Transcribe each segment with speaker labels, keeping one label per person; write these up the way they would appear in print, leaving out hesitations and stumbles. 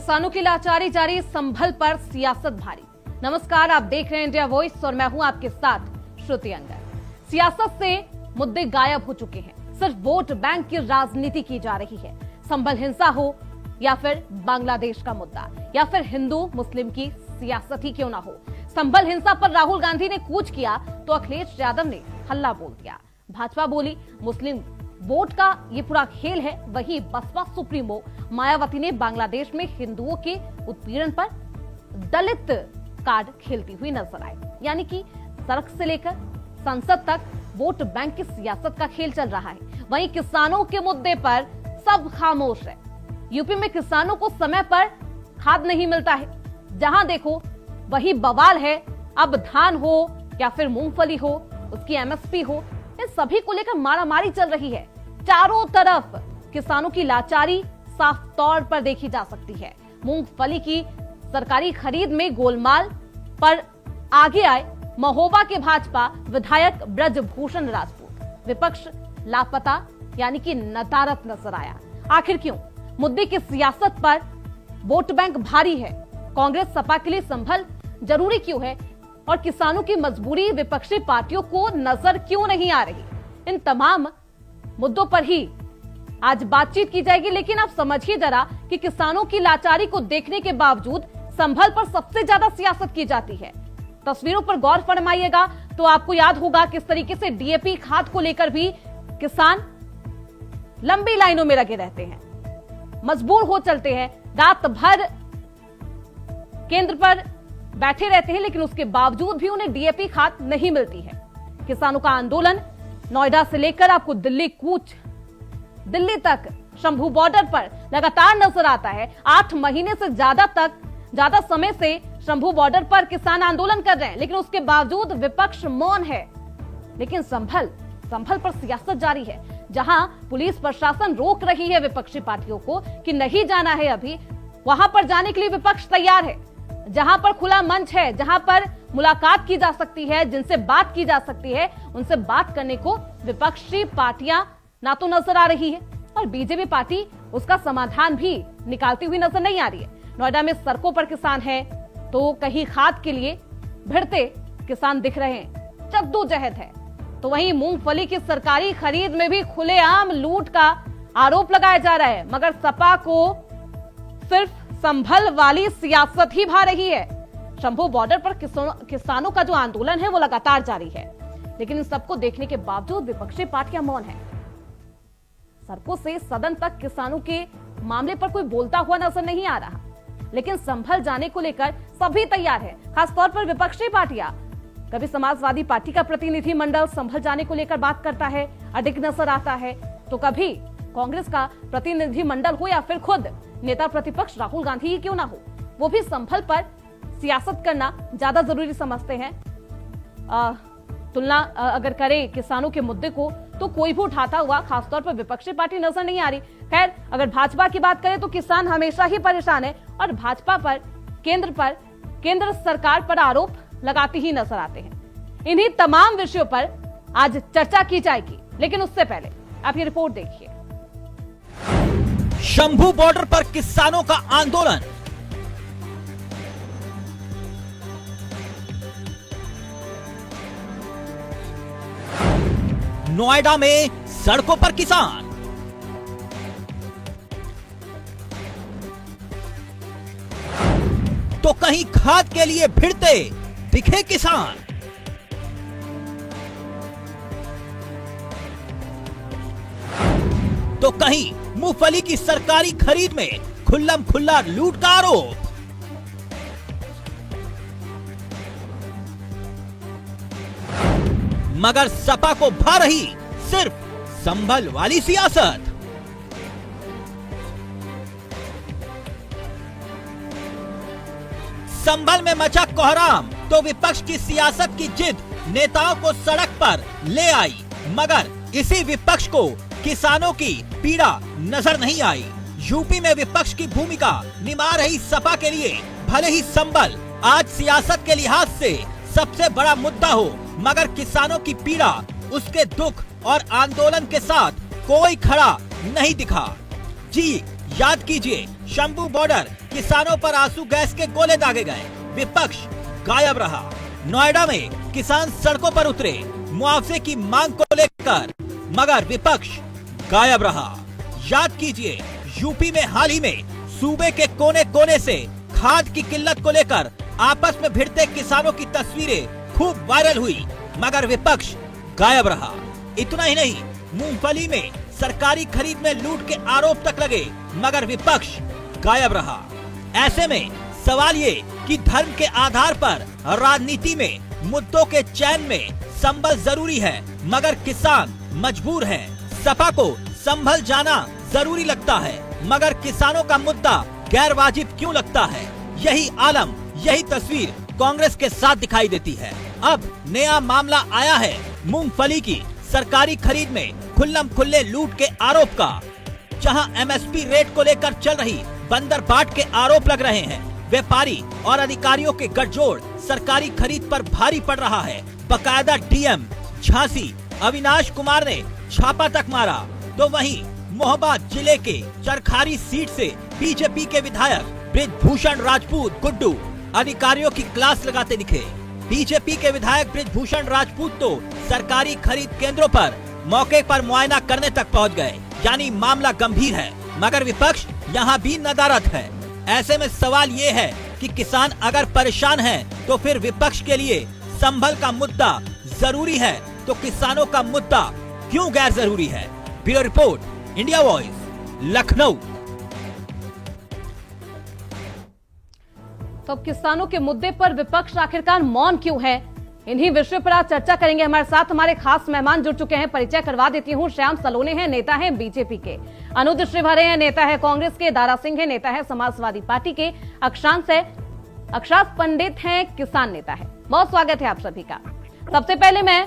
Speaker 1: किसानों की लाचारी जारी, संभल पर सियासत भारी। नमस्कार, आप देख रहे हैं इंडिया वॉइस और मैं हूं आपके साथ श्रुति अंगर। सियासत से मुद्दे गायब हो चुके हैं, सिर्फ वोट बैंक की राजनीति की जा रही है। संभल हिंसा हो या फिर बांग्लादेश का मुद्दा या फिर हिंदू मुस्लिम की सियासत ही क्यों ना हो, संभल हिंसा पर राहुल गांधी ने कूच किया तो अखिलेश यादव ने हल्ला बोल दिया। भाजपा बोली मुस्लिम वोट का ये पूरा खेल है। वहीं बसपा सुप्रीमो मायावती ने बांग्लादेश में हिंदुओं के उत्पीड़न पर दलित कार्ड खेलती हुई नजर आई। यानी कि सड़क से लेकर संसद तक वोट बैंक की सियासत का खेल चल रहा है। वहीं किसानों के मुद्दे पर सब खामोश है। यूपी में किसानों को समय पर खाद नहीं मिलता है, जहां देखो वही बवाल है। अब धान हो या फिर मूंगफली हो, उसकी एमएसपी हो, इन सभी को लेकर मारामारी चल रही है। चारों तरफ किसानों की लाचारी साफ तौर पर देखी जा सकती है। मूंगफली की सरकारी खरीद में गोलमाल पर आगे आए महोबा के भाजपा विधायक ब्रजभूषण राजपूत। विपक्ष लापता यानी कि नदारद नजर आया। आखिर क्यों? मुद्दे की सियासत पर वोट बैंक भारी है। कांग्रेस सपा के लिए संभल जरूरी क्यों है और किसानों की मजबूरी विपक्षी पार्टियों को नजर क्यों नहीं आ रही? इन तमाम मुद्दों पर ही आज बातचीत की जाएगी। लेकिन आप समझिए जरा कि किसानों की लाचारी को देखने के बावजूद संभल पर सबसे ज्यादा सियासत की जाती है। तस्वीरों पर गौर फरमाइएगा तो आपको याद होगा किस तरीके से डीएपी खाद को लेकर भी किसान लंबी लाइनों में लगे रहते हैं, मजबूर हो चलते हैं, रात भर केंद्र पर बैठे रहते हैं, लेकिन उसके बावजूद भी उन्हें डीएपी खाद नहीं मिलती है। किसानों का आंदोलन नोएडा से लेकर आपको दिल्ली तक शंभू बॉर्डर पर लगातार नजर आता है। 8 महीने से ज्यादा समय से शंभू बॉर्डर पर किसान आंदोलन कर रहे हैं, लेकिन उसके बावजूद विपक्ष मौन है। लेकिन संभल पर सियासत जारी है, जहां पुलिस प्रशासन रोक रही है विपक्षी पार्टियों को कि नहीं जाना है। अभी वहां पर जाने के लिए विपक्ष तैयार है, जहां पर खुला मंच है, जहां पर मुलाकात की जा सकती है, जिनसे बात की जा सकती है, उनसे बात करने को विपक्षी पार्टियां ना तो नजर आ रही है और बीजेपी पार्टी उसका समाधान भी निकालती हुई नजर नहीं आ रही है। नोएडा में सड़कों पर किसान हैं तो कहीं खाद के लिए भिड़ते किसान दिख रहे हैं, जद्दोजहद है। तो वहीं मूंगफली की सरकारी खरीद में भी खुलेआम लूट का आरोप लगाया जा रहा है, मगर सपा को सिर्फ संभल वाली सियासत ही भा रही है। शंभू बॉर्डर पर किसानों का जो आंदोलन है वो लगातार जारी है, लेकिन इन सबको देखने के बावजूद विपक्षी पार्टियां मौन है। सड़कों से सदन तक किसानों के मामले पर कोई बोलता हुआ नजर नहीं आ रहा, लेकिन संभल जाने को लेकर सभी तैयार है, खासतौर पर विपक्षी पार्टियां। कभी समाजवादी पार्टी का प्रतिनिधिमंडल संभल जाने को लेकर बात करता है, अडिग नजर आता है, तो कभी कांग्रेस का प्रतिनिधिमंडल हो या फिर खुद नेता प्रतिपक्ष राहुल गांधी ही क्यों ना हो, वो भी संभल पर सियासत करना ज्यादा जरूरी समझते हैं। तुलना अगर करें किसानों के मुद्दे को तो कोई भी उठाता हुआ खासतौर पर विपक्षी पार्टी नजर नहीं आ रही। खैर, अगर भाजपा की बात करें तो किसान हमेशा ही परेशान है और भाजपा पर केंद्र सरकार पर आरोप लगाती ही नजर आते हैं। इन्हीं तमाम विषयों पर आज चर्चा की जाएगी, लेकिन उससे पहले आप ये रिपोर्ट देखिए।
Speaker 2: शंभू बॉर्डर पर किसानों का आंदोलन, नोएडा में सड़कों पर किसान, तो कहीं खाद के लिए भिड़ते दिखे किसान। तो कहीं मूंगफली की सरकारी खरीद में खुल्लम खुल्ला लूट का आरोप। मगर सपा को भा रही सिर्फ संभल वाली सियासत। संभल में मचा कोहराम तो विपक्ष की सियासत की जिद नेताओं को सड़क पर ले आई, मगर इसी विपक्ष को किसानों की पीड़ा नजर नहीं आई। यूपी में विपक्ष की भूमिका निभा रही सपा के लिए भले ही संभल आज सियासत के लिहाज से सबसे बड़ा मुद्दा हो, मगर किसानों की पीड़ा, उसके दुख और आंदोलन के साथ कोई खड़ा नहीं दिखा। जी याद कीजिए, शंभू बॉर्डर किसानों पर आंसू गैस के गोले दागे गए, विपक्ष गायब रहा। नोएडा में किसान सड़कों पर उतरे मुआवजे की मांग को लेकर, मगर विपक्ष गायब रहा। याद कीजिए, यूपी में हाल ही में सूबे के कोने कोने से खाद की किल्लत को लेकर आपस में भिड़ते किसानों की तस्वीरें खूब वायरल हुई, मगर विपक्ष गायब रहा। इतना ही नहीं, मूंगफली में सरकारी खरीद में लूट के आरोप तक लगे, मगर विपक्ष गायब रहा। ऐसे में सवाल ये कि धर्म के आधार पर राजनीति में मुद्दों के चयन में संभल जरूरी है, मगर किसान मजबूर है। सपा को संभल जाना जरूरी लगता है, मगर किसानों का मुद्दा गैर वाजिब क्यों लगता है? यही आलम, यही तस्वीर कांग्रेस के साथ दिखाई देती है। अब नया मामला आया है मूंगफली की सरकारी खरीद में खुल्लम खुल्ले लूट के आरोप का। जहां एमएसपी रेट को लेकर चल रही बंदर बाट के आरोप लग रहे हैं, व्यापारी और अधिकारियों के गठजोड़ सरकारी खरीद पर भारी पड़ रहा है। बकायदा डीएम झांसी अविनाश कुमार ने छापा तक मारा, तो वहीं मोहबा जिले के चरखारी सीट से बीजेपी के विधायक बृजभूषण राजपूत गुड्डू अधिकारियों की क्लास लगाते दिखे। बीजेपी के विधायक बृजभूषण राजपूत तो सरकारी खरीद केंद्रों पर मौके पर मुआयना करने तक पहुंच गए, यानी मामला गंभीर है, मगर विपक्ष यहां भी नदारद है। ऐसे में सवाल ये है कि किसान अगर परेशान हैं, तो फिर विपक्ष के लिए संभल का मुद्दा जरूरी है, तो किसानों का मुद्दा क्यों गैर जरूरी है? Bureau report, India voice, Lucknow.
Speaker 1: तो अब किसानों के मुद्दे पर विपक्ष आखिरकार मौन क्यों है, इन्हीं विषयों पर आज चर्चा करेंगे। हमारे साथ हमारे खास मेहमान जुड़ चुके हैं, परिचय करवा देती हूँ। श्याम सलोने हैं, नेता हैं बीजेपी के। अनुज श्रीभरे हैं, नेता है कांग्रेस के। दारा सिंह है, नेता है समाजवादी पार्टी के। अक्षांश पंडित हैं, किसान नेता है। बहुत स्वागत है आप सभी का। सबसे पहले मैं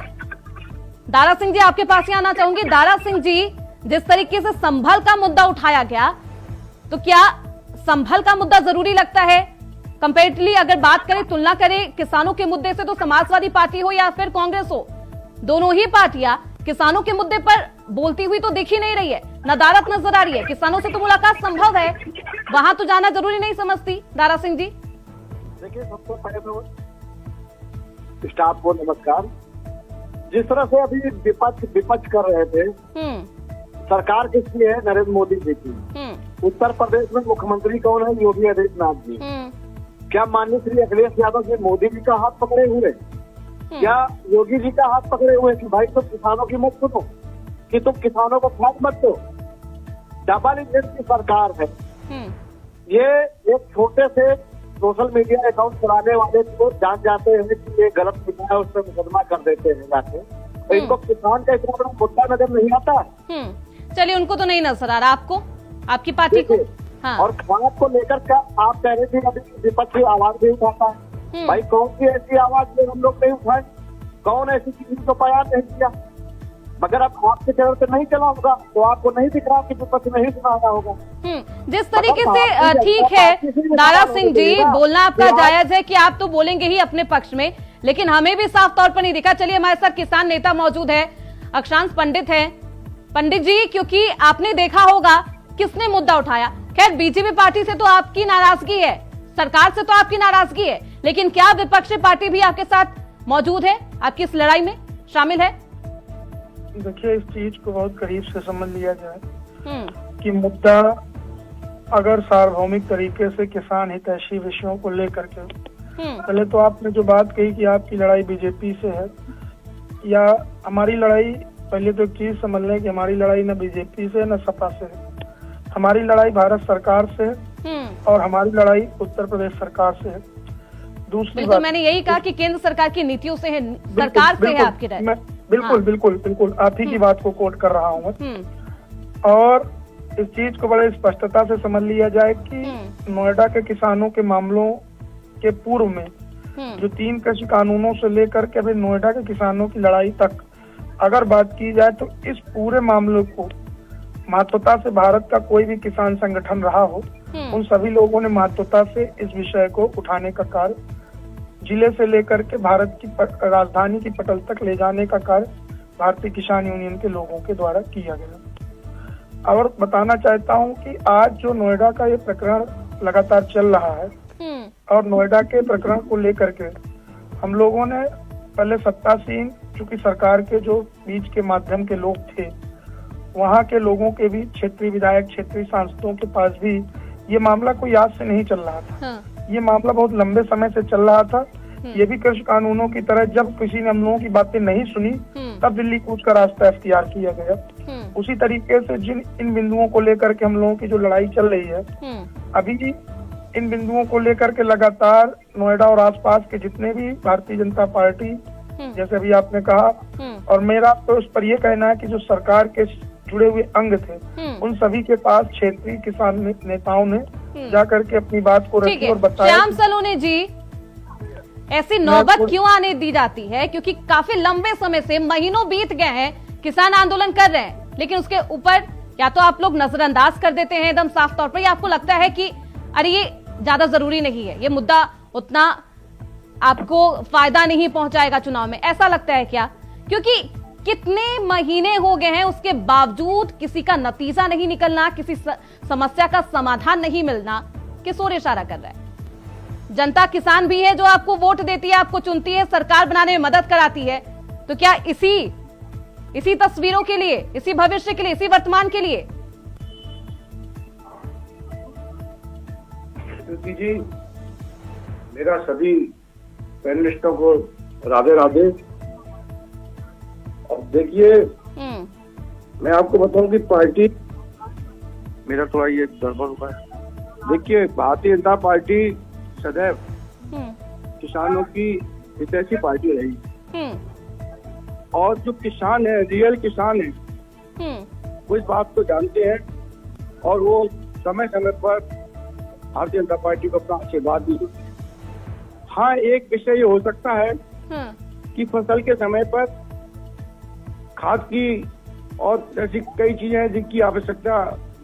Speaker 1: दारा सिंह जी आपके पास ही आना चाहूंगी। दारा सिंह जी, जिस तरीके से संभल का मुद्दा उठाया गया, तो क्या संभल का मुद्दा जरूरी लगता है? कंपेरेटिवली अगर बात करें, तुलना करें किसानों के मुद्दे से, तो समाजवादी पार्टी हो या फिर कांग्रेस हो, दोनों ही पार्टियां किसानों के मुद्दे पर बोलती हुई तो दिख ही नहीं रही है, नदारत नजर आ रही है। किसानों से तो मुलाकात संभव है, वहां तो जाना जरूरी नहीं समझती। दारा सिंह जी,
Speaker 3: देखिए, सबसे पहले तो स्टाफ को नमस्कार। जिस तरह से अभी विपक्ष कर रहे थे, सरकार किसकी है? नरेंद्र मोदी जी की। उत्तर प्रदेश में मुख्यमंत्री कौन है? योगी आदित्यनाथ जी। क्या माननीय श्री अखिलेश यादव जी मोदी जी का हाथ पकड़े हुए? क्या योगी जी का हाथ पकड़े हुए कि भाई तुम किसानों की मत सुनो, कि तुम किसानों को फायदा मत दो? डबल इंजन की सरकार है ये। एक छोटे से सोशल मीडिया अकाउंट चलाने वाले को जान जाते हैं कि ये गलत लिखा है, उस पर मुकदमा कर देते हैं जाके। तो इनको किसान का इतना बड़ा मुद्दा नजर नहीं आता।
Speaker 1: चलिए, उनको तो नहीं नजर आ रहा, आपको, आपकी पार्टी को। हाँ। और
Speaker 3: खाद को लेकर क्या आप कह रहे थे अभी विपक्ष की आवाज नहीं उठाता है? भाई कौन सी ऐसी आवाज जो हम लोग नहीं उठाए? कौन ऐसी चीज को बयान नहीं किया? मगर अब आपके चरण पे नहीं चला होगा तो आपको नहीं दिख रहा कि विपक्ष नहीं सुनाया होगा।
Speaker 1: जिस तरीके से, ठीक है दारा सिंह जी, बोलना आपका जायज है कि आप तो बोलेंगे ही अपने पक्ष में, लेकिन हमें भी साफ तौर पर नहीं दिखा। चलिए, हमारे साथ किसान नेता मौजूद है, अक्षांश पंडित है। पंडित जी, क्योंकि आपने देखा होगा किसने मुद्दा उठाया। खैर, बीजेपी पार्टी से तो आपकी नाराजगी है, सरकार से तो आपकी नाराजगी है, लेकिन क्या विपक्षी पार्टी भी आपके साथ मौजूद है, आपकी इस लड़ाई में शामिल है?
Speaker 4: देखिए, इस चीज को बहुत करीब से समझ लिया जाए कि मुद्दा अगर सार्वभौमिक तरीके से किसान हितैषी विषयों को लेकर के, पहले तो आपने जो बात कही कि आपकी लड़ाई बीजेपी से है या हमारी लड़ाई, पहले तो एक चीज समझ लें कि हमारी लड़ाई न बीजेपी से न सपा से है। हमारी लड़ाई भारत सरकार से है और हमारी लड़ाई उत्तर प्रदेश सरकार से है। दूसरी बात,
Speaker 1: मैंने यही कहा कि केंद्र सरकार की नीतियों से है, सरकार से है आपकी लड़ाई।
Speaker 4: बिल्कुल आप ही की बात को कोट कर रहा हूँ मैं। और इस चीज को बड़े स्पष्टता से समझ लिया जाए कि नोएडा के किसानों के मामलों के पूर्व में जो 3 कृषि कानूनों से लेकर के अभी नोएडा के किसानों की लड़ाई तक अगर बात की जाए, तो इस पूरे मामले को महत्वता से भारत का कोई भी किसान संगठन रहा हो, उन सभी लोगों ने महत्वता से इस विषय को उठाने का कार्य, जिले से लेकर के भारत की राजधानी की पटल तक ले जाने का कार्य भारतीय किसान यूनियन के लोगों के द्वारा किया गया। और बताना चाहता हूं कि आज जो नोएडा का ये प्रकरण लगातार चल रहा है और नोएडा के प्रकरण को लेकर के हम लोगों ने पहले सत्तासीन, चूंकि सरकार के जो बीच के माध्यम के लोग थे, वहाँ के लोगों के भी, क्षेत्रीय विधायक, क्षेत्रीय सांसदों के पास भी ये मामला कोई आज से नहीं चल रहा था। ये मामला बहुत लंबे समय से चल रहा था। ये भी कृषि कानूनों की तरह जब किसी ने हम लोगों की बातें नहीं सुनी तब दिल्ली कूच का रास्ता अख्तियार किया गया। उसी तरीके से इन बिंदुओं को लेकर के हम लोगों की जो लड़ाई चल रही है, अभी भी इन बिंदुओं को लेकर के लगातार नोएडा और आसपास के जितने भी भारतीय जनता पार्टी, जैसे अभी आपने कहा, और मेरा तो उस पर यह कहना है कि जो सरकार के जुड़े हुए अंग थे, उन सभी के पास क्षेत्रीय किसान नेताओं ने जाकर के अपनी बात को रखी और बताया।
Speaker 1: श्याम सलूनी जी, ऐसी नौबत क्यों आने दी जाती है? क्योंकि काफी लंबे समय से, महीनों बीत गए हैं, किसान आंदोलन कर रहे हैं, लेकिन उसके ऊपर या तो आप लोग नजरअंदाज कर देते हैं एकदम साफ तौर पर, या आपको लगता है कि अरे ये ज्यादा जरूरी नहीं है, ये मुद्दा उतना आपको फायदा नहीं पहुंचाएगा चुनाव में, ऐसा लगता है क्या? क्योंकि कितने महीने हो गए हैं, उसके बावजूद किसी का नतीजा नहीं निकलना, किसी समस्या का समाधान नहीं मिलना, किस ओर इशारा कर रहा है? जनता किसान भी है जो आपको वोट देती है, आपको चुनती है, सरकार बनाने में मदद कराती है, तो क्या इसी तस्वीरों के लिए, इसी भविष्य के लिए, इसी वर्तमान के लिए?
Speaker 3: श्रुति जी, मेरा सभी पैनलिस्टों को राधे राधे। अब देखिए, मैं आपको बताऊं कि पार्टी, मेरा थोड़ा ये गड़बड़ हुआ है। देखिए, भारतीय जनता पार्टी सदैव किसानों की हितैषी पार्टी रही, और जो किसान है, रियल किसान है, वो इस बात को जानते हैं और वो समय समय पर भारतीय जनता पार्टी को अपना आशीर्वाद भी देते हैं। हाँ, एक विषय ये हो सकता है कि फसल के समय पर खाद की और ऐसी कई चीजें हैं जिनकी आवश्यकता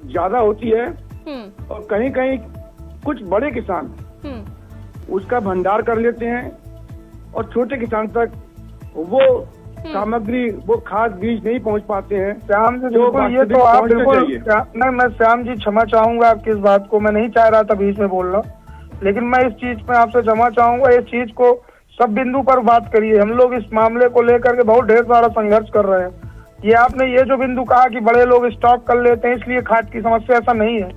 Speaker 3: ज्यादा होती है, और कहीं कहीं कुछ बड़े किसान उसका भंडार कर लेते हैं और छोटे किसान तक वो सामग्री, वो खाद बीज नहीं पहुंच पाते हैं।
Speaker 4: श्याम जी, बिल्कुल, ये तो आप बिल्कुल नहीं, मैं श्याम जी क्षमा चाहूंगा आपकी इस बात को, मैं नहीं चाह रहा था बीच में बोलना, लेकिन मैं इस चीज में आपसे क्षमा चाहूंगा। इस चीज को सब बिंदु पर बात करिए, हम लोग इस मामले को लेकर के बहुत ढेर सारा संघर्ष कर रहे हैं। ये आपने ये जो बिंदु कहा कि बड़े लोग स्टॉक कर लेते हैं इसलिए खाद की समस्या, ऐसा नहीं है।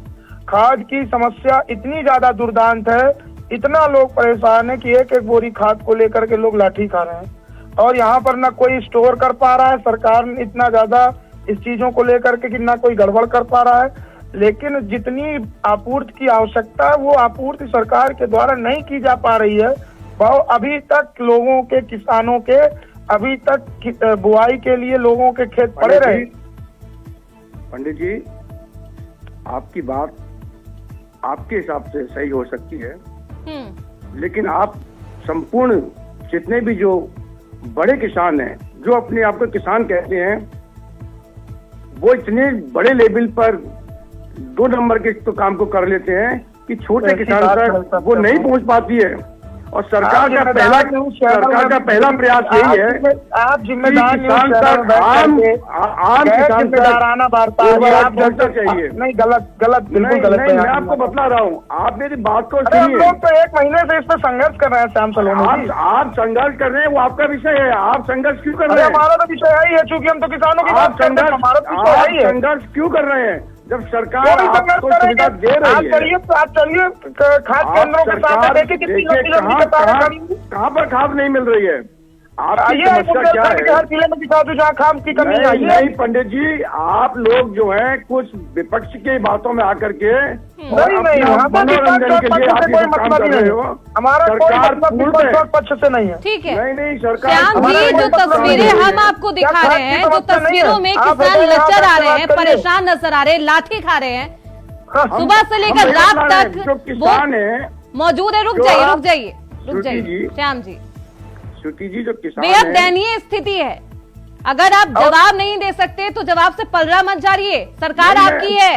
Speaker 4: खाद की समस्या इतनी ज्यादा दुर्दांत है, इतना लोग परेशान है कि एक एक बोरी खाद को लेकर के लोग लाठी खा रहे हैं, और यहाँ पर ना कोई स्टोर कर पा रहा है, सरकार ने इतना ज्यादा इस चीजों को लेकर के कि ना कोई गड़बड़ कर पा रहा है। लेकिन जितनी आपूर्ति की आवश्यकता है वो आपूर्ति सरकार के द्वारा नहीं की जा पा रही है। अभी तक लोगों के, किसानों के अभी तक बुआई के लिए लोगों के खेत पड़े रहे।
Speaker 3: पंडित जी, आपकी बात आपके हिसाब से सही हो सकती है, लेकिन आप संपूर्ण जितने भी जो बड़े किसान हैं, जो अपने आप को किसान कहते हैं, वो इतने बड़े लेवल पर 2 नंबर के तो काम को कर लेते हैं कि छोटे किसान तक वो नहीं पहुंच पाती है। और सरकार का पहला प्रयास यही है,
Speaker 4: आप जिम्मेदार
Speaker 3: किसान तक, आम किसान तक आप चर्चा चाहिए।
Speaker 4: नहीं, गलत बिल्कुल गलत।
Speaker 3: मैं आपको बतला रहा हूँ, आप मेरी बात को सुनिए।
Speaker 4: हम लोग तो 1 महीने से इस पर संघर्ष कर रहे हैं श्याम सलोनी।
Speaker 3: आप संघर्ष कर रहे हैं, वो आपका विषय है, आप संघर्ष क्यों कर रहे हैं?
Speaker 4: हमारा तो विषय यही है, चूंकि हम तो किसानों की बात करते हैं, हमारा तो विषय यही है।
Speaker 3: संघर्ष क्यों कर रहे हैं जब सरकार आपको सुविधा दे रही है?
Speaker 4: आप चलिए खाद केंद्रों के साथ देखिए कितनी
Speaker 3: कहाँ पर खाद नहीं मिल रही है। आपकी समस्या क्या है?
Speaker 4: हर जिले में किसान जहाँ खाद की कमी आई है।
Speaker 3: नहीं पंडित जी, आप लोग जो है कुछ विपक्ष की बातों में आकर के मनोरंजन के लिए आप ये काम कर रहे हो।
Speaker 4: हमारा सरकार पक्ष से नहीं है।
Speaker 1: ठीक है,
Speaker 3: नहीं सरकार,
Speaker 1: श्याम जी, जो तस्वीरें हम आपको दिखा रहे हैं, जो तस्वीरों में किसान लचर आ रहे हैं, परेशान नजर आ रहे हैं, लाठी खा रहे हैं, सुबह से लेकर रात तक
Speaker 3: जो किसान है
Speaker 1: मौजूद है। रुक जाइए श्याम जी,
Speaker 3: श्रुति जी, जो किसान
Speaker 1: बेहद दयनीय स्थिति है। अगर आप जवाब नहीं दे सकते तो जवाब से पलड़ा मत जाइए, सरकार आपकी है।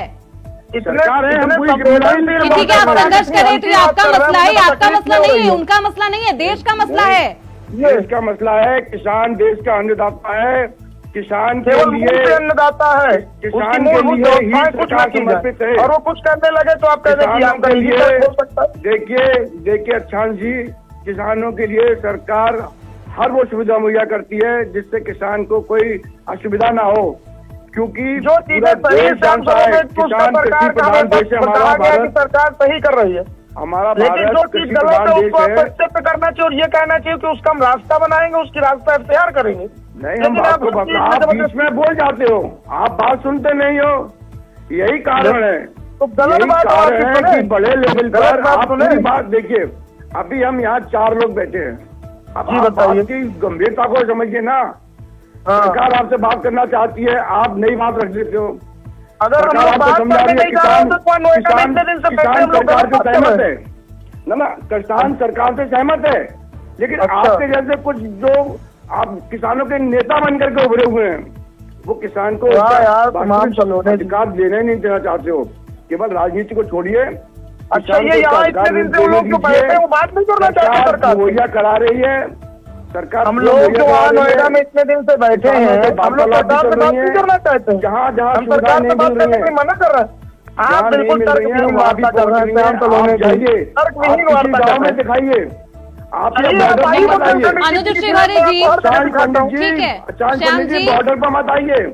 Speaker 3: सरकार है, हम पूरी
Speaker 1: ठीक है, आप संघर्ष करें तो ये आपका मसला है, आपका मसला नहीं है, उनका मसला नहीं है, देश का मसला है।
Speaker 3: देश का मसला है, किसान देश का अन्नदाता है,
Speaker 5: किसान के
Speaker 4: केवल
Speaker 5: लिए
Speaker 4: अन्नदाता है,
Speaker 5: किसान के लिए ही सरकार समर्पित है।
Speaker 4: और वो कुछ करने लगे तो आप कहते हैं कि आपका लीडर हो सकता है।
Speaker 5: देखिए अच्छा जी, किसानों के लिए सरकार हर वो सुविधा मुहैया करती है जिससे किसान को कोई असुविधा ना हो, क्योंकि
Speaker 4: जो चीजें सही
Speaker 5: किसान कृषि प्रधान देश है हमारा भारत।
Speaker 4: सरकार सही कर रही है,
Speaker 5: हमारा
Speaker 4: लेकिन जो
Speaker 5: भारत
Speaker 4: चीज
Speaker 5: कृषि
Speaker 4: गलत
Speaker 5: प्रधान
Speaker 4: है
Speaker 5: देश
Speaker 4: उसको
Speaker 5: है।
Speaker 4: एक्सेप्ट करना चाहिए और ये कहना चाहिए कि उसका हम रास्ता बनाएंगे, उसकी रास्ता इख्तियार करेंगे।
Speaker 5: नहीं, हम आपको आप बीच में बोल जाते हो, आप बात सुनते नहीं हो, यही कारण है।
Speaker 4: तो गलत बात
Speaker 5: है कि बड़े लेवल पर आप पूरी बात देखिए। अभी हम यहाँ 4 लोग बैठे हैं, अब
Speaker 4: जी
Speaker 5: आप
Speaker 4: बताइए।
Speaker 5: बात की गंभीरता को समझिए ना। सरकार आपसे बात करना चाहती है, आप नई बात रख देते हो।
Speaker 4: अगर हम लोग बात करने नहीं जा रहे तो कौन नोएडा में इतने दिन से बैठे हम लोग
Speaker 5: सरकार
Speaker 4: गलत
Speaker 5: से
Speaker 4: बात कर
Speaker 5: सहमत
Speaker 4: रहे
Speaker 5: है
Speaker 4: हैं?
Speaker 5: ना, किसान सरकार से सहमत है, लेकिन
Speaker 4: अच्छा।
Speaker 5: आपके जैसे कुछ जो आप किसानों के नेता बन करके उभरे हुए हैं, वो किसान को
Speaker 4: यार, तमाम सलोने
Speaker 5: अधिकार देने नहीं देना चाहते हो। केवल राजनीति को छोड़िए।
Speaker 4: अच्छा, ये यहाँ इतने दिन से लोग जो बैठे हैं वो बात नहीं करना चाहते सरकार।
Speaker 5: मुहैया करा रही है सरकार।
Speaker 4: हम लोग जो वहाँ नोएडा में इतने दिन से बैठे हैं, हम लोग सरकार से बात नहीं करना चाहते हैं।
Speaker 5: जहाँ जहाँ
Speaker 4: हम सरकार से बात करने के लिए मना कर रहे हैं। आप बिल्कुल तर्कहीन वार्ता कर रहे हैं,
Speaker 5: जाइए
Speaker 4: तर्कहीन वार्ता कर रहे हैं।
Speaker 5: दिखाइए आप
Speaker 1: अनुज तिवारी जी, ठीक है, श्याम जी,
Speaker 5: बॉर्डर पर मत आइए।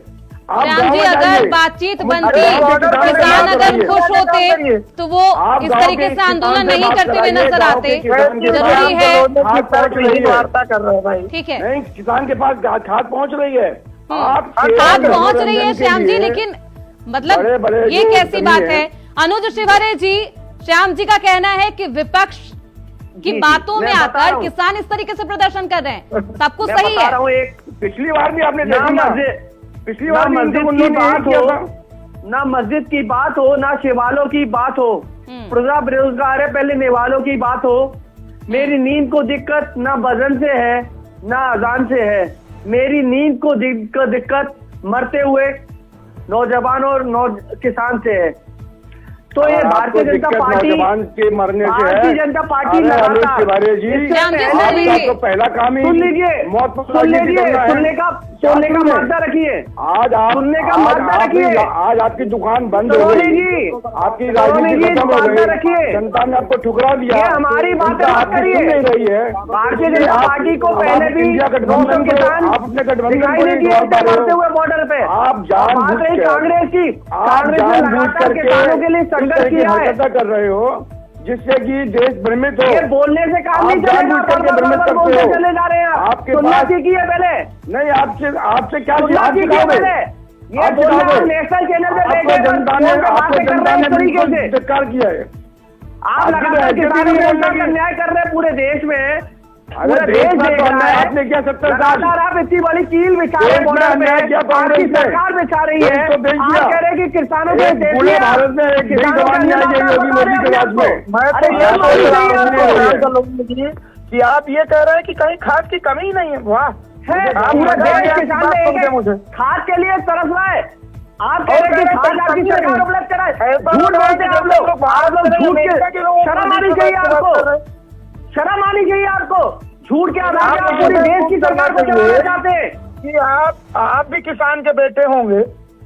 Speaker 1: श्याम जी, अगर बातचीत बनती, किसान अगर खुश होते तो वो इस तरीके से आंदोलन नहीं करते हुए नजर आते। जरूरी है,
Speaker 4: वार्ता कर रहे हैं भाई।
Speaker 1: ठीक है,
Speaker 5: नहीं, किसान के पास खाद पहुंच रही है, आप
Speaker 1: खाद पहुंच रही है श्याम जी, लेकिन मतलब ये कैसी बात है? अनुज तिवारी जी, श्याम जी का कहना है कि विपक्ष की बातों में आकर किसान इस तरीके से प्रदर्शन कर रहे हैं, सब कुछ सही है।
Speaker 5: पिछली बार भी आपने देखा ना, पिछली बार
Speaker 6: मस्जिद की बात हो, ना मस्जिद की बात हो, ना शिवालों की बात हो, प्रजा बेरोजगार है, पहले निवालों की बात हो। मेरी नींद को दिक्कत ना भजन से है ना अजान से है, मेरी नींद को दिक्कत मरते हुए नौजवान और किसान से है। तो ये भारतीय जनता पार्टी
Speaker 5: के मरने से है।
Speaker 6: भारतीय जनता पार्टी लगातार
Speaker 5: तो पहला काम ही
Speaker 6: सुन लीजिए,
Speaker 5: मौत पर
Speaker 6: सुनने का मादा रखिए।
Speaker 5: आज आप
Speaker 6: सुनने का मादा रखिए।
Speaker 5: आज आपकी दुकान बंद हो गई, आपकी राजनीति खत्म हो गई, जनता ने आपको ठुकरा दिया।
Speaker 6: ये हमारी बातें मत करिए।
Speaker 5: नहीं रही है
Speaker 6: भारतीय जनता पार्टी को पहले भी
Speaker 5: गठबंधन
Speaker 6: किसान
Speaker 5: आप अपने गठबंधन
Speaker 6: दिखाई नहीं दिए थे मरते हुए बॉर्डर पे।
Speaker 5: आप जानबूझ कर
Speaker 6: कांग्रेस की, कांग्रेस ने लगातार किसानों के लिए संघर्ष किया है।
Speaker 5: कर रहे हो जिससे कि देश भ्रमित हो।
Speaker 6: ये बोलने से काम नहीं चलेगा, बोलते चले जा रहे हैं।
Speaker 5: आपके
Speaker 6: सुनना सीखिए पहले।
Speaker 5: नहीं, आपसे क्या
Speaker 6: सुनना सीखिए पहले। ये बोलना नेशनल चैनल पे
Speaker 5: आपको जनता ने
Speaker 6: तरीके से
Speaker 5: धिक्कार किया है।
Speaker 6: आप लगातार किसानों के साथ अन्याय कर रहे हैं पूरे देश में। पूरा देश देख रहा है।
Speaker 5: आपने क्या 70
Speaker 6: लगातार आप इतनी बड़ी कील बिछा रहे हैं बॉर्डर पे, आपकी सरकार बिछा रही है। आप कह रहे हैं कि किसानों के
Speaker 5: पूरे भारत में एक नई जवानी आई है योगी मोदी के राज में।
Speaker 4: कि आप ये कह रहे हैं कि कहीं खाद की कमी ही नहीं है। वाह,
Speaker 6: पूरा देश किसान मुझे खाद के लिए तरस रहा है। आप कह रहे हैं कि खाद आपकी सरकार उपलब्ध कराए, झूठ बोलते हैं आप लोग। आप लोग झूठ के, शर्म आनी चाहिए आपको, शर्म आनी चाहिए आपको। झूठ के आधार पर आप पूरी देश की सरकार को चलाना चाहते हैं
Speaker 4: कि आप भी किसान के बेटे होंगे,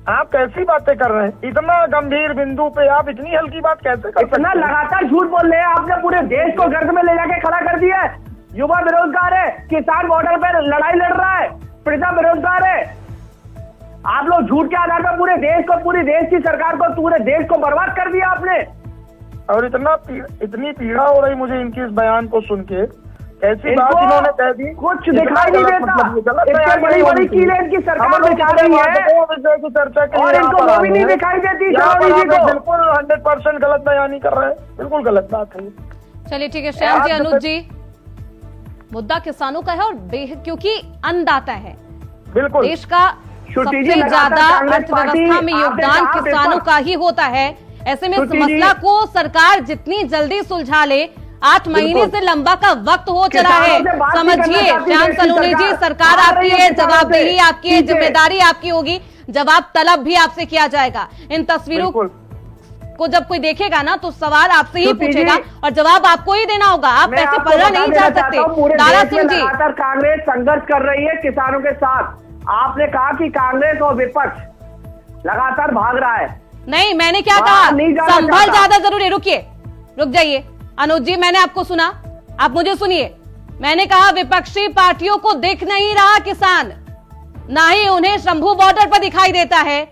Speaker 4: आप कैसी बातें कर रहे हैं? इतना गंभीर बिंदु पे आप इतनी हल्की बात कैसे कर सकते
Speaker 6: हैं? इतना लगातार झूठ बोल रहे हैं। आपने पूरे देश को गर्द में ले जाके खड़ा कर दिया है। युवा बेरोजगार है, किसान बॉर्डर पर लड़ाई लड़ रहा है, प्रजा बेरोजगार है। आप लोग झूठ के आधार पर पूरे देश को, पूरी देश की सरकार को, पूरे देश को बर्बाद कर दिया आपने।
Speaker 4: और इतनी पीड़ा हो रही मुझे इनके इस बयान को सुन के। ऐसी बात इन्होंने कह दी,
Speaker 6: कुछ दिखाई नहीं देता। इतनी बड़ी बड़ी कीलें इनकी सरकार दिखा रही है
Speaker 4: चर्चा के
Speaker 6: और इनको वो भी नहीं दिखाई देती।
Speaker 4: बिल्कुल 100% गलत बयानी कर रहे हैं, बिल्कुल गलत बात है।
Speaker 1: चलिए ठीक है श्याम जी, अनुज जी, मुद्दा किसानों का है और क्योंकि अन्नदाता है,
Speaker 4: बिल्कुल
Speaker 1: देश का सबसे ज्यादा अर्थव्यवस्था में योगदान किसानों का ही होता है। ऐसे में इस मसला को सरकार जितनी जल्दी सुलझा ले, 8 महीने से लंबा का वक्त हो चला है। समझिए श्याम सलोनी जी, सरकार आपकी है, जवाबदेही आपकी है, जिम्मेदारी आपकी होगी, जवाब तलब भी आपसे किया जाएगा। इन तस्वीरों को जब कोई देखेगा ना तो सवाल आपसे ही पूछेगा और जवाब आपको ही देना होगा। आप ऐसे पलड़ा नहीं जा सकते। दारा सिंह जी,
Speaker 6: कांग्रेस संघर्ष कर रही है किसानों के साथ। आपने कहा कि कांग्रेस और विपक्ष लगातार भाग रहा है।
Speaker 1: नहीं, मैंने क्या
Speaker 6: वहाँ नहीं
Speaker 1: कहा?
Speaker 6: जाना
Speaker 1: संभल
Speaker 6: चाहता।
Speaker 1: ज्यादा जरूरी है। रुकिए, रुक जाइए अनुज जी, मैंने आपको सुना, आप मुझे सुनिए। मैंने कहा विपक्षी पार्टियों को दिख नहीं रहा किसान, ना ही उन्हें शंभू बॉर्डर पर दिखाई देता है,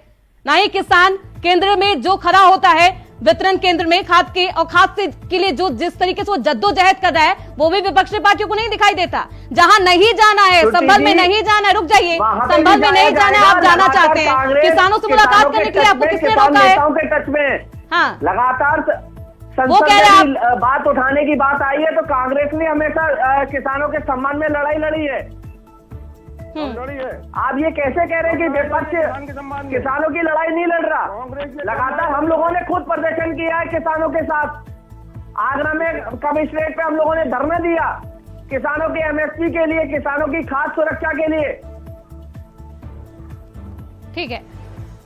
Speaker 1: ना ही किसान केंद्र में जो खड़ा होता है वितरण केंद्र में खाद के और खाद से के लिए जो जिस तरीके से वो जद्दोजहद कर रहा है वो भी विपक्षी पार्टियों को नहीं दिखाई देता। जहां नहीं जाना है, संभल में नहीं जाना है, रुक जाइए, संभल में नहीं जाना है, आप जाना चाहते हैं, किसानों से मुलाकात करने के लिए आपको किसने रोका है?
Speaker 6: के टच में
Speaker 1: हाँ,
Speaker 6: लगातार
Speaker 1: वो कह रहे हैं
Speaker 6: संसद में बात उठाने की बात आई है, तो कांग्रेस ने हमेशा किसानों के सम्मान में लड़ाई लड़ी है। आप ये कैसे कह रहे हैं कि विपक्ष किसानों की लड़ाई नहीं लड़ रहा? लगातार हम लोगों ने खुद प्रदर्शन किया है किसानों के साथ। आगरा में कमिश्नरेट पे हम लोगों ने धरना दिया किसानों के एमएसपी के लिए, किसानों की खाद्य सुरक्षा के लिए।
Speaker 1: ठीक है,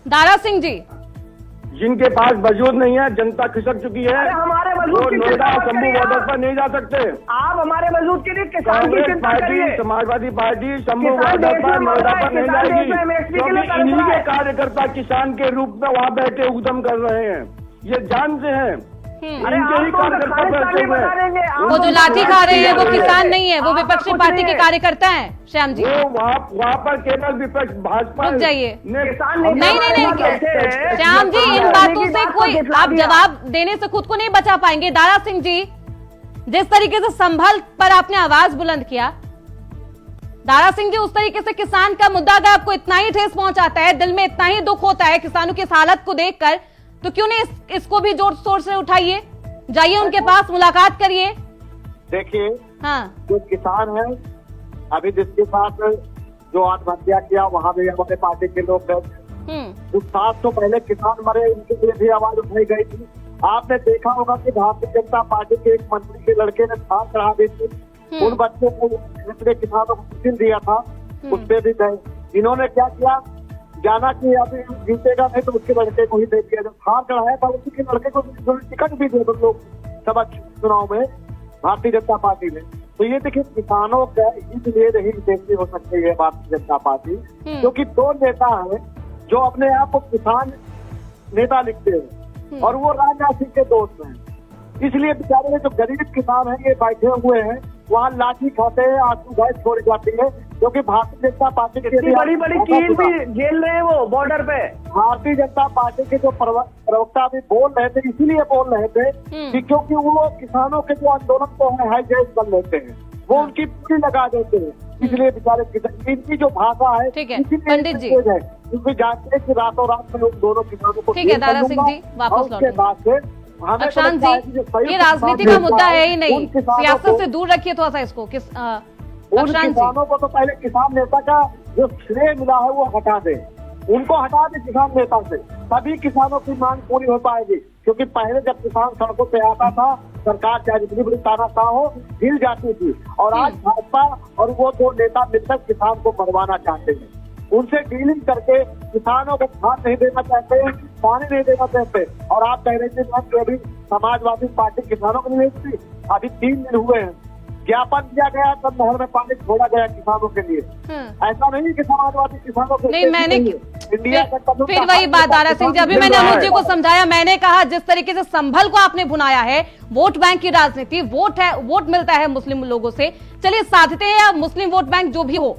Speaker 1: दारा सिंह जी,
Speaker 5: जिनके पास वजूद नहीं है, जनता खिसक चुकी है,
Speaker 6: अरे हमारे
Speaker 5: वो
Speaker 6: वजूद की
Speaker 5: नोएडा
Speaker 6: चिंता मत
Speaker 5: शंभू
Speaker 6: करिए
Speaker 5: बॉर्डर
Speaker 6: आप।
Speaker 5: पर नहीं जा सकते।
Speaker 6: आप हमारे वजूद के लिए किसान की
Speaker 5: कांग्रेस
Speaker 6: चिंता
Speaker 5: पार्टी,
Speaker 6: करिए।
Speaker 5: समाजवादी पार्टी शंभू
Speaker 6: किसान
Speaker 5: बॉर्डर
Speaker 6: देश
Speaker 5: पर
Speaker 6: में
Speaker 5: नोएडा
Speaker 6: मर रहा
Speaker 5: पर
Speaker 6: है,
Speaker 5: नहीं
Speaker 6: किसान
Speaker 5: जाएगी,
Speaker 6: देश में MSP के लिए
Speaker 5: क्योंकि
Speaker 6: तड़प
Speaker 5: इन्हीं
Speaker 6: रहा
Speaker 5: के
Speaker 6: है।
Speaker 5: कार्यकर्ता किसान के रूप में वहाँ बैठे उद्यम कर रहे हैं, ये जानते हैं।
Speaker 6: अरे
Speaker 5: इनके ही
Speaker 6: आप तो
Speaker 5: कार्यकर्ता
Speaker 6: खालिस्तानी
Speaker 5: बैठे हुए
Speaker 6: बता
Speaker 5: हैं।
Speaker 6: देंगे। आप
Speaker 1: वो जो
Speaker 6: तो
Speaker 1: लाठी खा रहे हैं वो
Speaker 6: खालिस्तानी
Speaker 1: किसान नहीं है, वो
Speaker 6: आपका
Speaker 1: विपक्षी
Speaker 6: कुछ
Speaker 1: पार्टी
Speaker 6: नहीं
Speaker 1: के
Speaker 6: है।
Speaker 1: कार्यकर्ता हैं। श्याम जी,
Speaker 5: वो वहाँ पर केवल विपक्ष भाजपा
Speaker 1: रुक जाइए।
Speaker 6: किसान
Speaker 1: नहीं नहीं, श्याम जी, इन बातों से कोई आप जवाब देने से खुद को नहीं बचा पाएंगे। दारा सिंह जी, जिस तरीके से संभल पर आपने आवाज बुलंद किया, दारा सिंह जी, उस तरीके से किसान का मुद्दा अगर आपको इतना ही ठेस पहुंचाता है, दिल में इतना ही दुख होता है किसानों की इस हालत को देखकर, तो क्यों नहीं इसको भी जोर शोर से उठाइए, जाइए उनके पास, मुलाकात करिए।
Speaker 3: देखिए,
Speaker 1: हाँ,
Speaker 3: जो किसान है अभी जिसके साथ जो आत्महत्या किया वहाँ भी हमारे पार्टी के लोग गए। कुछ साल तो पहले किसान मरे, उनके लिए भी आवाज उठाई गई थी। आपने देखा होगा कि भारतीय जनता पार्टी के एक मंत्री के लड़के ने थाल चढ़ा दी थी, उन बच्चों को जितने किसानों को टिफिन दिया था उस पे भी गए। इन्होंने क्या किया, जाना कि अभी जीतेगा नहीं तो उसके लड़के को ही दे दिया। जब थाल चढ़ाया था उसी के लड़के को टिकट भी दे दो लोग सभा चुनाव में भारतीय जनता पार्टी ने। तो ये देखिए, किसानों का इसलिए नहीं विदेशी हो सकती है भारतीय जनता पार्टी, क्योंकि दो नेता हैं जो अपने आप को किसान नेता लिखते हैं और वो राजनाथ सिंह के दोस्त हैं। इसलिए बेचारे जो गरीब किसान हैं ये बैठे हुए हैं, वहाँ लाठी खाते हैं, आंसू गैस छोड़ जाती है, क्योंकि भारतीय जनता पार्टी के
Speaker 6: बड़ी बड़ी कील भी झेल रहे हैं वो बॉर्डर पे।
Speaker 3: भारतीय जनता पार्टी के जो प्रवक्ता भी बोल रहे थे, इसीलिए बोल रहे थे कि क्योंकि वो किसानों के जो आंदोलन को है हाईजैक कर लेते हैं, वो उनकी पूरी लगा देते हैं। इसलिए बेचारे इनकी जो भाषा है,
Speaker 1: ठीक है,
Speaker 3: इसीलिए
Speaker 1: पंडित जी,
Speaker 3: है, क्योंकि जानते हैं कि रातों रात में उन दोनों किसानों को
Speaker 1: ठीक है, दारा सिंह जी, वापस
Speaker 3: उसके
Speaker 1: लौटेंगे।
Speaker 3: बाद से हमें
Speaker 1: अक्षांश
Speaker 3: लगता है कि
Speaker 1: जी,
Speaker 3: जो संयुक्त
Speaker 1: ये राजनीति
Speaker 3: किसान
Speaker 1: का मुद्दा है ही नहीं,
Speaker 3: उन किसानों
Speaker 1: सियासत
Speaker 3: को-
Speaker 1: से दूर रखिए थोड़ा सा इसको।
Speaker 3: उन
Speaker 1: अक्षांश जी,
Speaker 3: किसानों को तो पहले किसान नेता का जो श्रेय मिला है वो हटा दे, उनको हटा दे किसान नेता से, तभी किसानों की मांग पूरी हो पाएगी। क्योंकि पहले जब किसान सड़कों पे आता था, सरकार चाहे जितनी बड़ी तानाशाह हो हिल जाती थी, और आज भाजपा और वो दो नेता मिलकर किसान को मरवाना चाहते हैं। उनसे डीलिंग करके किसानों को खाद नहीं देना चाहते, पानी नहीं देना चाहते। और आप कह रहे थे कि अभी समाजवादी पार्टी किसानों को नहीं देती, अभी 3 दिन हुए हैं, ज्ञापन दिया गया, तब नहर में पानी छोड़ा गया किसानों के लिए। ऐसा नहीं कि समाजवादी किसानों को
Speaker 1: नहीं, मैंने
Speaker 3: इंडिया
Speaker 1: फिर वही बात दारा सिंह जी, अभी मैंने अनुज जी को समझाया, मैंने कहा जिस तरीके से संभल को आपने भुनाया है, वोट बैंक की राजनीति, वोट है, वोट मिलता है मुस्लिम लोगों से, चलिए साधते हैं या मुस्लिम वोट बैंक जो भी हो,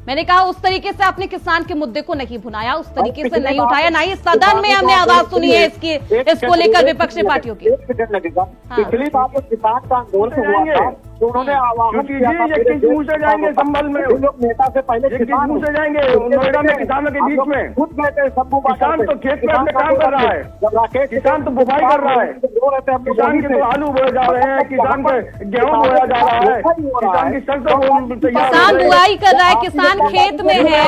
Speaker 1: मैंने कहा उस तरीके से आपने किसान के मुद्दे को नहीं भुनाया, उस तरीके से नहीं उठाया, ना ही सदन में हमने आवाज सुनी है इसको लेकर विपक्षी पार्टियों की।
Speaker 3: 1 सेकंड लगेगा। पिछली बार जो किसान का आंदोलन हुआ था तो उन्होंने आह्वान किया था,
Speaker 5: ये किस मुंह से जाएंगे संभल में,
Speaker 3: लोग नेता से पहले
Speaker 5: ये किस मुंह से जाएंगे नोएडा में किसानों के बीच में?
Speaker 3: खुद गए थे शंभू
Speaker 5: किसान तो खेत में अपने काम कर रहा है,
Speaker 3: जब राकेश
Speaker 5: किसान तो बुवाई कर रहा है, किसान के तो आलू बोए जा रहे हैं, किसान के गेहूं बोया जा रहा है, किसान की सरसों तैयार
Speaker 1: किसान बुआई कर रहा है, किसान खेत में है।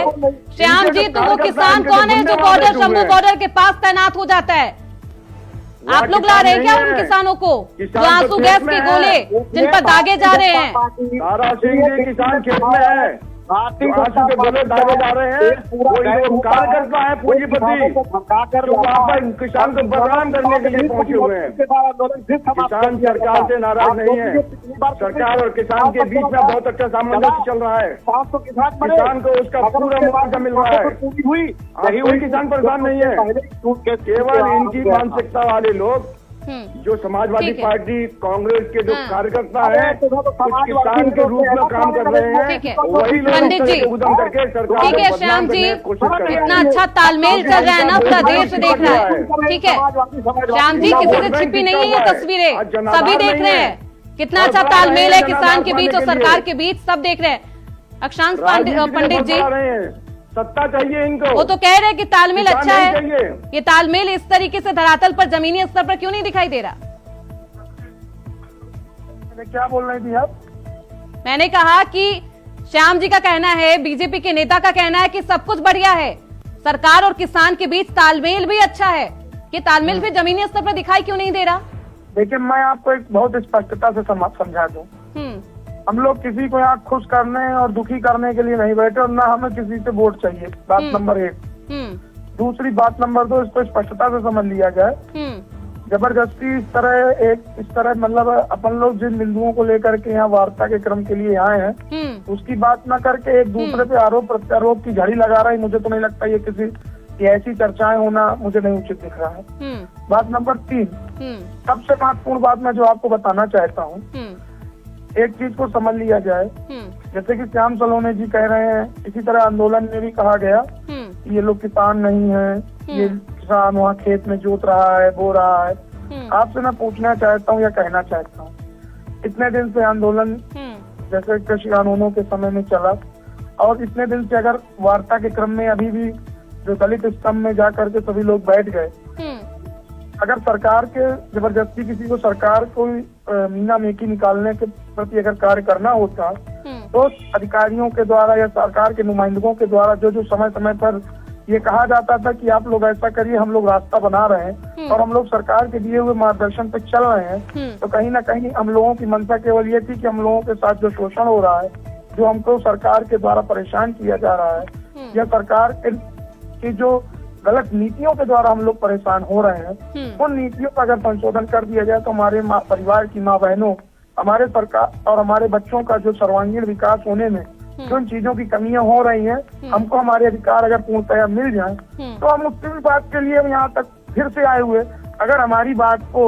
Speaker 1: श्याम जी, तो वो किसान कौन है जो बॉर्डर, शंभू बॉर्डर के पास तैनात हो जाता है? आप लोग ला रहे हैं क्या उन किसानों को जो आंसू गैस के गोले जिन पर दागे जा रहे हैं?
Speaker 5: दारा सिंह जी, किसान खेत में है,
Speaker 3: भारतीय
Speaker 5: जो आंसू के बोले दावे जा रहे हैं वो लोग कार्यकर्ता है पूंजीपति जो वहाँ पर किसान को बदनाम करने के लिए पहुंचे हुए हैं। किसान सरकार से नाराज नहीं है, सरकार और किसान के बीच में बहुत अच्छा सामंजस्य चल रहा है, किसान को उसका पूरा मुआवजा मिल रहा है, कोई किसान परेशान नहीं है। केवल इनकी मानसिकता वाले लोग जो समाजवादी पार्टी कांग्रेस के जो कार्यकर्ता हैं किसान के रूप में काम कर रहे हैं, वही
Speaker 1: पंडित जी
Speaker 5: उदम करके सरकार
Speaker 1: ठीक है श्याम जी, इतना अच्छा तालमेल चल रहा है ना, पूरा देश देख रहा है। ठीक है श्याम जी, किसी से छिपी नहीं है ये तस्वीरें, सभी देख रहे हैं कितना अच्छा तालमेल है किसान के बीच और सरकार के बीच, सब देख रहे हैं। अक्षांश पंडित जी,
Speaker 5: सत्ता चाहिए इनको,
Speaker 1: वो तो कह रहे हैं कि तालमेल अच्छा है, ये तालमेल इस तरीके से धरातल पर जमीनी स्तर पर क्यों नहीं दिखाई दे रहा?
Speaker 4: क्या बोल रही थी आप?
Speaker 1: मैंने कहा कि श्याम जी का कहना है, बीजेपी के नेता का कहना है कि सब कुछ बढ़िया है, सरकार और किसान के बीच तालमेल भी अच्छा है, ये तालमेल भी जमीनी स्तर पर दिखाई क्यों नहीं दे रहा?
Speaker 4: देखिए मैं आपको एक बहुत स्पष्टता से समझा दूं, हम लोग किसी को यहाँ खुश करने और दुखी करने के लिए नहीं बैठे और ना हमें किसी से वोट चाहिए, बात नंबर 1। दूसरी बात नंबर 2, इसको स्पष्टता से समझ लिया जाए, जबरदस्ती इस तरह मतलब अपन लोग जिन बिंदुओं को लेकर के यहाँ वार्ता के क्रम के लिए आए हैं उसकी बात ना करके एक दूसरे पे आरोप प्रत्यारोप की झड़ी लगा रहा है, मुझे तो नहीं लगता ये किसी ऐसी चर्चाएं होना मुझे नहीं उचित दिख रहा है। बात नंबर 3, सबसे महत्वपूर्ण बात मैं जो आपको बताना चाहता हूँ, एक चीज को समझ लिया जाए, जैसे कि श्याम सलोने जी कह रहे हैं, इसी तरह आंदोलन में भी कहा गया कि ये लोग किसान नहीं है, ये किसान वहाँ खेत में जोत रहा है, बो रहा है। आपसे मैं पूछना चाहता हूँ या कहना चाहता हूँ, इतने दिन से आंदोलन जैसे कृषि कानूनों के समय में चला और इतने दिन से अगर वार्ता के क्रम में अभी भी जो दलित स्तंभ में जाकर के सभी लोग बैठ गए, अगर सरकार के जबरदस्ती किसी को सरकार को मीना मेकी निकालने के प्रति अगर कार्य करना होता तो अधिकारियों के द्वारा या सरकार के नुमाइंदों के द्वारा जो समय समय पर ये कहा जाता था कि आप लोग ऐसा करिए, हम लोग रास्ता बना रहे हैं और हम लोग सरकार के दिए हुए मार्गदर्शन पे चल रहे हैं, तो कहीं ना कहीं हम लोगों की मंशा केवल ये थी कि हम लोगों के साथ जो शोषण हो रहा है, जो हमको सरकार के द्वारा परेशान किया जा रहा है, या सरकार की जो गलत नीतियों के द्वारा हम लोग परेशान हो रहे हैं, उन नीतियों का अगर संशोधन कर दिया जाए तो हमारे परिवार की माँ बहनों, हमारे सरकार और हमारे बच्चों का जो सर्वांगीण विकास होने में जो इन चीजों की कमियां हो रही हैं, हमको हमारे अधिकार अगर पूर्णतया मिल जाए तो हम उस बात के लिए यहाँ तक फिर से आए हुए। अगर हमारी बात को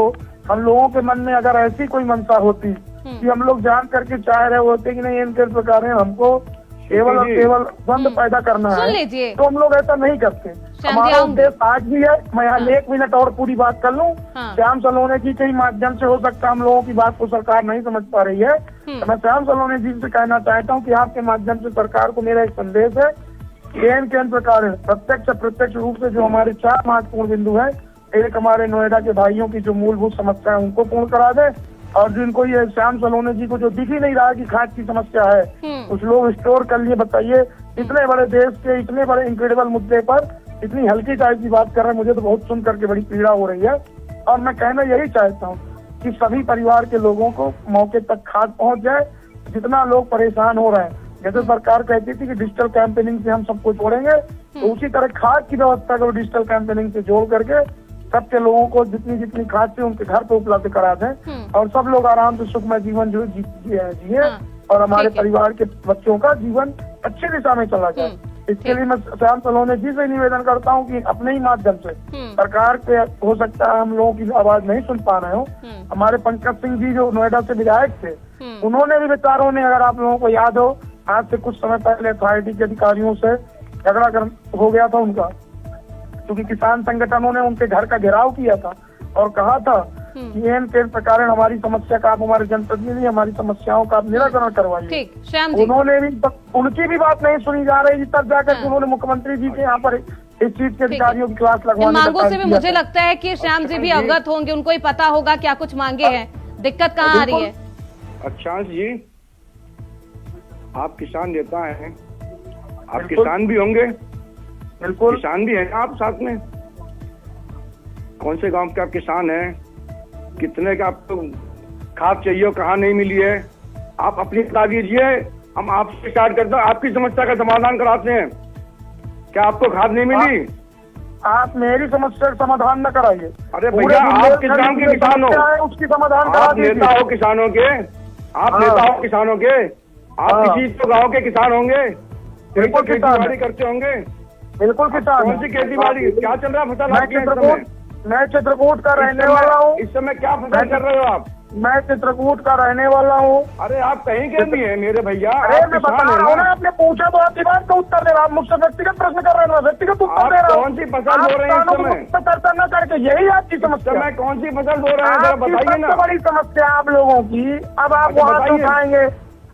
Speaker 4: हम लोगों के मन में अगर ऐसी कोई मंशा होती कि हम लोग जान करके चाह रहे होते कि नहीं इनके प्रकार हमको केवल और केवल द्वंद पैदा करना है, तो हम लोग ऐसा नहीं करते। हमारा उद्देश्य आज भी है, मैं यहाँ 1 मिनट और पूरी बात कर लूँ। श्याम सलोने जी के माध्यम से हो सकता है हम लोगों की बात को सरकार नहीं समझ पा रही है, तो मैं श्याम सलोने जी से कहना चाहता हूँ कि आपके माध्यम से सरकार को मेरा एक संदेश है, केन प्रकार प्रत्यक्ष अप्रत्यक्ष रूप से जो हमारे 4 महत्वपूर्ण बिंदु है, एक हमारे नोएडा के भाइयों की जो मूलभूत समस्या है उनको पूर्ण करा दे, और जिनको ये श्याम सलोने जी को जो दिख ही नहीं रहा कि खाद की समस्या है, कुछ लोग स्टोर कर लिए। बताइए इतने बड़े देश के इतने बड़े इंक्रेडिबल मुद्दे पर इतनी हल्की टाइप की बात कर रहे हैं, मुझे तो बहुत सुन करके बड़ी पीड़ा हो रही है। और मैं कहना यही चाहता हूँ कि सभी परिवार के लोगों को मौके तक खाद पहुँच जाए, जितना लोग परेशान हो रहे हैं। जैसे सरकार कहती थी कि डिजिटल कैंपेनिंग से हम सबको जोड़ेंगे, तो उसी तरह खाद की व्यवस्था को डिजिटल कैंपेनिंग से जोड़ करके सबके लोगों को जितनी खाद से उनके घर पे उपलब्ध करा दें और सब लोग आराम से सुखमय जीवन जो जिए और हमारे परिवार के बच्चों का जीवन अच्छी दिशा में चला जाए। इसके लिए मैं श्याम सलोने जी से निवेदन करता हूँ कि अपने ही माध्यम से सरकार पे हो सकता है हम लोगों की आवाज नहीं सुन पा रहे हो, हमारे पंकज सिंह जी जो नोएडा से विधायक थे, उन्होंने भी विचारों ने, अगर आप लोगों को याद हो, आज से कुछ समय पहले अथॉरिटी के अधिकारियों से झगड़ा हो गया था उनका, क्योंकि किसान संगठनों ने उनके घर का घेराव किया था और कहा था कि इन के प्रकार हमारी समस्या का आप हमारे जनप्रतिनिधि हमारी समस्याओं का आप निराकरण करवाइए। उन्होंने भी, उनकी भी बात नहीं सुनी जा रही, तब जाकर उन्होंने मुख्यमंत्री जी के यहाँ पर इस चीज के अधिकारियों की क्लास लगवाने
Speaker 1: मांगों से भी मुझे लगता है कि श्याम जी भी अवगत होंगे, उनको ही पता होगा क्या कुछ मांगे हैं, दिक्कत कहाँ आ रही है।
Speaker 5: अक्षांश जी, आप किसान नेता हैं, आप किसान भी होंगे?
Speaker 4: बिल्कुल
Speaker 5: किसान भी हैं आप साथ में? कौन से गांव के आप किसान हैं? कितने का आपको खाद चाहिए, कहाँ नहीं मिली है, आप अपनी बता दीजिए। हम आपसे स्टार्ट करते हैं, आपकी समस्या का समाधान कराते हैं। क्या आपको खाद नहीं मिली?
Speaker 4: आप मेरी समस्या का समाधान न कराइए।
Speaker 5: अरे भैया, आप किस गांव के किसान हो?
Speaker 4: उसकी समाधान करा
Speaker 5: आप नेता हो किसानों के, आप नेता हो किसानों के, आप किसी तो गांव के किसान होंगे,
Speaker 4: बिल्कुल
Speaker 5: खेती बाड़ी करते होंगे।
Speaker 4: बिल्कुल किसान।
Speaker 5: कौन सी खेती बाड़ी, क्या चल रहा है फसल आपके इस समय?
Speaker 4: मैं चित्रकूट का रहने वाला हूँ।
Speaker 5: इस समय क्या फसल कर रहे हो आप?
Speaker 4: मैं चित्रकूट का रहने वाला हूँ।
Speaker 5: अरे आप कहीं के भी हैं मेरे भैया?
Speaker 4: अरे मैं बता रहा हूँ ना, आपने पूछा तो आपकी बात का उत्तर दे रहा। आप मुझसे व्यक्तिगत प्रश्न कर रहे हैं, व्यक्तिगत उत्तर दे रहा हूँ।
Speaker 5: कौन सी फसल बो रहे हैं इस समय?
Speaker 4: चर्चा न करके, यही आपकी समस्या।
Speaker 5: मैं कौन सी फसल बो रहे हैं जरा बताइए ना।
Speaker 4: बड़ी समस्या आप लोगों की। अब आप वहाँ से उठाएंगे,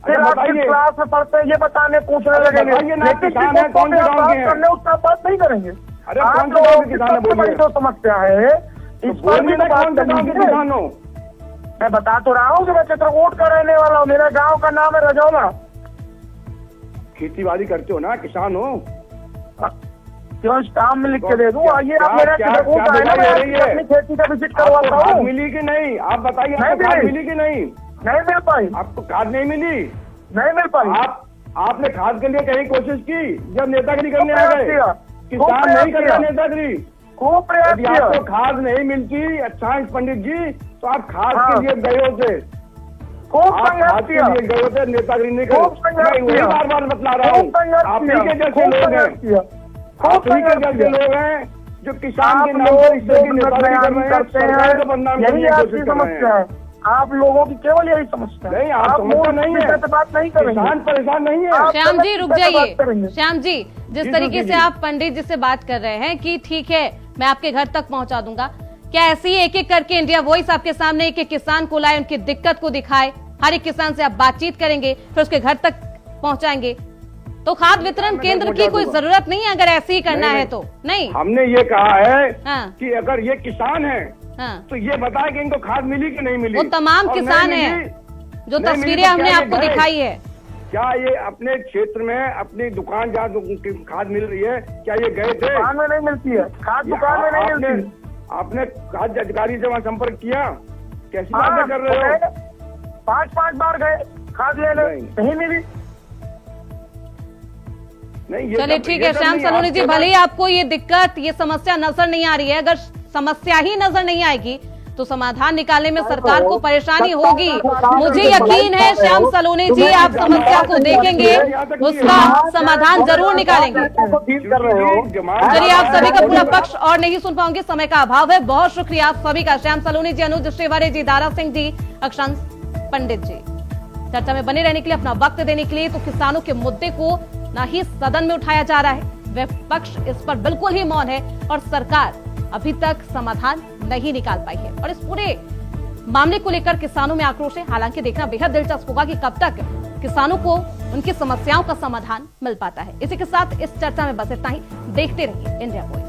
Speaker 4: फिर आप किस क्लास में पढ़ते हैं ये बताने पूछने लगेंगे।
Speaker 5: किसान है कौन से गाँव के हैं?
Speaker 4: उसका बात नहीं करेंगे।
Speaker 5: अरे कौन से गाँव के किसान है?
Speaker 4: बड़ी जो समस्या है इस पर भी
Speaker 5: कौन से गाँव के किसान हो?
Speaker 4: मैं बता तो रहा हूँ कि मैं चित्रकूट का रहने वाला हूँ। मेरा गांव का नाम है रजौला।
Speaker 5: खेती बाड़ी करते हो ना, किसान हो?
Speaker 4: क्यों स्टाम्प में लिख के दे दूँ? आइए आप मेरा चित्रकूट अपनी खेती का विजिट करवाता हूँ।
Speaker 5: मिली कि नहीं आप बताइए, खाद मिली कि नहीं?
Speaker 4: नहीं मिल पाई।
Speaker 5: आपको खाद नहीं मिली?
Speaker 4: नहीं मिल पाई।
Speaker 5: आपने खाद के लिए कहीं कोशिश की जब नेतागिरी करने आ गए? किसान नहीं कर रहा नेतागिरी,
Speaker 4: खूब प्रयास किया।
Speaker 5: आपको खाद नहीं मिलती, अच्छा पंडित जी, तो आप खाद के लिए गए होते,
Speaker 4: खूब संघर्ष किया,
Speaker 5: गए होते, नेतागिरी नहीं कर। वही बार बार बतला रहा हूँ, आप ही के जैसे लोग हैं, आप ही के जैसे लोग हैं जो किसान के नाम पर इस तरह की नेतागिरी कर रहे हैं, सरकार को बदनाम करने की कोशिश कर रहे हैं।
Speaker 4: आप लोगों की केवल यही समस्या
Speaker 5: नहीं, आप समस्या नहीं है,
Speaker 4: बात नहीं करेंगे।
Speaker 5: किसान परेशान नहीं है।
Speaker 1: श्याम जी रुक जाइए। श्याम जी, जिस तरीके से आप पंडित जी से बात कर रहे हैं कि ठीक है मैं आपके घर तक पहुंचा दूंगा, क्या ऐसे ही एक एक करके इंडिया वॉइस आपके सामने एक एक किसान को लाए, उनकी दिक्कत को दिखाए, हर एक किसान से आप बातचीत करेंगे, फिर उसके घर तक पहुंचाएंगे? तो खाद वितरण केंद्र की कोई जरूरत नहीं है अगर ऐसे ही करना है तो? नहीं,
Speaker 5: हमने ये कहा है
Speaker 1: हाँ,
Speaker 5: कि अगर ये किसान है
Speaker 1: हाँ,
Speaker 5: तो ये बताए कि इनको खाद मिली कि नहीं मिली।
Speaker 1: वो तमाम किसान हैं जो तस्वीरें हमने आपको दिखाई है।
Speaker 5: क्या ये अपने क्षेत्र में अपनी दुकान जहाँ खाद मिल रही है, क्या ये गए थे?
Speaker 4: दुकान में नहीं मिलती है खाद, दुकान में नहीं मिलती।
Speaker 5: आपने खाद अधिकारी से वहाँ संपर्क किया? कैसी बातें कर रहे हो?
Speaker 4: 5 बार गए खाद लेने, नहीं मिली।
Speaker 5: नहीं,
Speaker 1: चलिए ठीक है श्याम सलोनी जी, भले ही आपको ये दिक्कत, ये समस्या नजर नहीं आ रही है, अगर समस्या ही नजर नहीं आएगी तो समाधान निकालने में सरकार को परेशानी होगी। मुझे यकीन है श्याम सलोनी जी, आप समस्या को देखेंगे, उसका समाधान जरूर निकालेंगे। चलिए, आप सभी का पूरा पक्ष और नहीं सुन पाऊंगी, समय का अभाव है। बहुत शुक्रिया आप सभी का, श्याम सलोनी जी, अनुज श्रीवारी जी, दारा सिंह जी, अक्षांश पंडित जी, चर्चा में बने रहने के लिए, अपना वक्त देने के लिए। तो किसानों के मुद्दे को ना ही सदन में उठाया जा रहा है, विपक्ष इस पर बिल्कुल ही मौन है और सरकार अभी तक समाधान नहीं निकाल पाई है। और इस पूरे मामले को लेकर किसानों में आक्रोश है। हालांकि देखना बेहद दिलचस्प होगा कि कब तक किसानों को उनकी समस्याओं का समाधान मिल पाता है। इसी के साथ इस चर्चा में बस इतना ही। देखते रहिए इंडिया वॉइस।